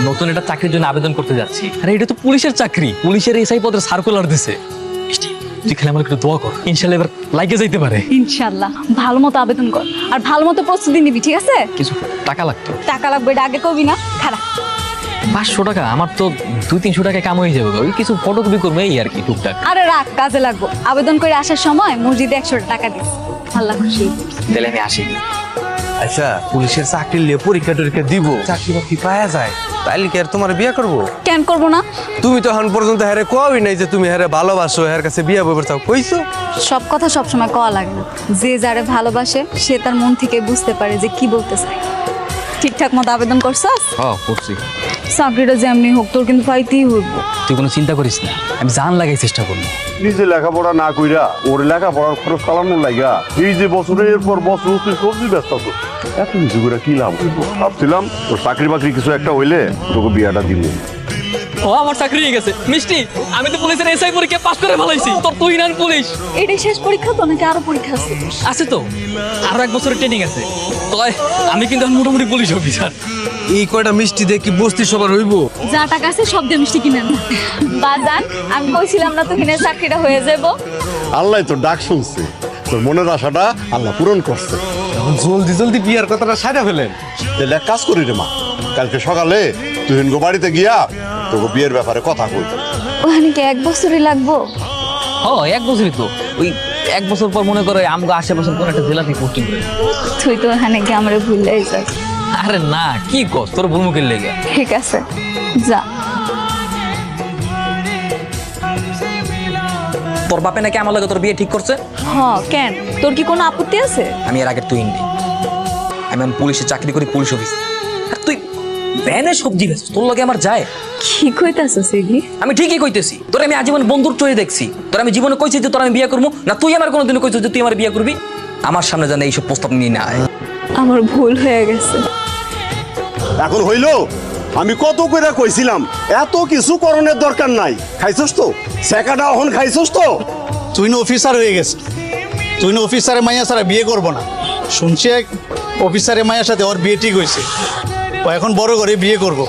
নতুন একটা চাকরির জন্য আবেদন করতে যাচ্ছি। আরে এটা তো পুলিশের চাকরি, পুলিশের এসআই পদের সার্কুলার দিছে। তুই খালি আমার একটু দোয়া কর, ইনশাল্লাহ এবার লাইকে যাইতে পারে। ইনশাল্লাহ ভালো মতো আবেদন কর আর ভালো মতো প্রস্তুতি নিবি, ঠিক আছে? কিছু টাকা লাগতো। টাকা লাগবে, এটা আগে কবি না, খারাপ। 500 টাকা? আমার তো 200-300 টাকা কাম হয়ে যাবে, ওই কিছু ফটোকপি করবো এই আর কি টুকটাক। আরে রাখ, কাজে লাগবো। আবেদন করে আসার সময় মসজিদে 100 টাকা দিস। আল্লাহ খুশি। তাহলে আমি আসি। আচ্ছা, পুলিশের চাকরি নিয়ে পরীক্ষা টরীক্ষা দিব, চাকরি বাকরি পাওয়া যায়, তাইলে কি আর তোমার বিয়ে করবো? কেন করবো না? তুমি তো এখন পর্যন্ত হ্যারে কবি নাই যে তুমি হ্যারে ভালোবাসো, হ্যার কাছে বিয়ে বইবার চাও, কইছো? সব কথা সবসময় কওয়া লাগে না। যে যারে ভালোবাসে সে তার মন থেকে বুঝতে পারে যে কি বলতে চায়। ঠিকঠাক মতো আবেদন করছস? হ্যাঁ করছি। চাকরিটা যেমনি হোক তোর কিন্তু পাইতেই হইব। তুই কোনো চিন্তা করিস না, আমি জান লাগাই চেষ্টা করবো। নিজে লেখাপড়া না কইরা ওর লেখাপড়ার খরচ চালানোর লাগা এই যে বছরের পর বছর তুই সবজি ব্যস্ত আছো, এত কিছু করে কি লাভ? ভাবছিলাম তোর চাকরি বাকরি কিছু একটা হইলে তোকে বিয়াটা দিব। ও আমার চাকরি হয়ে গেছে মিষ্টি, আমি তো পুলিশের এসআই পরীক্ষা পাস করে ফেলাইছি। তোর তুই না পুলিশ? এটাই শেষ পরীক্ষা তো নাকি আরো পরীক্ষা আছে? আছে তো, আরো 1 বছরের ট্রেনিং আছে। তয় আমি কিন্তু এখন মোটামুটি পুলিশ অফিসার। এই কয়টা মিষ্টি দিয়ে কি বস্তি সবার হইব? যা টাকা আছে সব দিয়ে মিষ্টি কিনেন না। বাজান, আমি কইছিলাম না তো কিনে চাকরিটা হয়ে যাবো। আল্লাহ তোর ডাক শুনছে, তোর মনের আশাটা আল্লাহ পূরণ করছে। এখন জলদি জলদি বিয়ার কথাটা সাইডা ফেলেন। তাহলে এক কাজ করি রে মা, কালকে সকালে তুই হিনগো বাড়িতে গিয়া তোকে বিয়ের ব্যাপারে কথা কই। ওখানে কি 1 বছরই লাগবো? ও 1 বছরই তো, ওই 1 বছর পর মনে করো আমগো আশেপাশে কোন একটা জেলাতে পোস্টিং করে। তুই তো ওখানে কি আমরা ভুলেই যাস। আরে না, কি কর, তোর ভূমিকের লেগে। ঠিক আছে, যা। তোর বাপে নাকি আমার লাগে তোর বিয়ে ঠিক করছে? হ, কেন? তোর কি কোনো আপত্তি আছে? আমি এর আগের তুই নেই, আমি পুলিশে চাকরি করি, পুলিশ অফিস। আর তুই ভ্যানে সবজি বেচ, তোর লগে আমার যায়? কি কইতাছস এগি? আমি ঠিকই কইতেছি, তোর আমি আজীবন বন্ধুর চোখে দেখছি। তোর আমি জীবনে কইছি যে তোর আমি বিয়ে করবো না, তুই আমার কোনোদিন কইছিস যে তুই আমার বিয়ে করবি? আমার সামনে জানে এইসব প্রস্তাব নিয়ে না আয়। আমার ভুল হয়ে গেছে। এখন হইলো, আমি কত কইরা কইছিলাম এত কিছু করণের দরকার নাই। খাইছস তো সেকাটা, এখন খাইছস তো। তুই না অফিসার হয়ে গেছ, তুই না অফিসারের মাইয়া ছাড়া বিয়ে করবো না। শুনছি এক অফিসারের মায়ের সাথে ওর বিয়ে ঠিক হয়েছে, ও এখন বড় করে বিয়ে করব।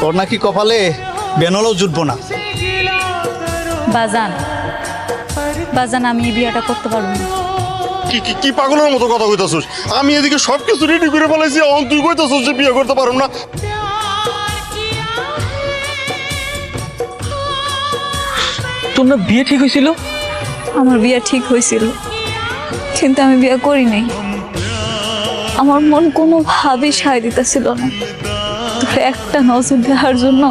ওর নাকি কপালে বেনলও জুটবো না। বাজান, বাজান, আমি এই বিয়েটা করতে পারবো না। কি কি কি পাগলের মতো কথা কইতাছস? আমি এদিকে সবকিছু রেডি করে ফেলাইছি, এখন তুই কইতাছস যে বিয়ে করতে পারব না। তোর না বিয়ে ঠিক হয়েছিল? আমার বিয়ে ঠিক হয়েছিল, কিন্তু আমি বিয়ে করি নাই। আমার মন কোনোভাবেই সায় দিতেছিল না। তোর একটা নজর দেওয়ার জন্য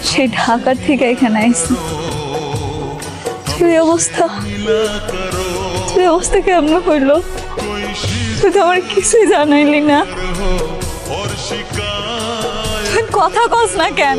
সেই ঢাকার থেকে এখানে আইসি। তুই অবস্থা কেমন হইলো? তুই তো আমার কিছুই জানাইলি না। তুই কথা কস না কেন?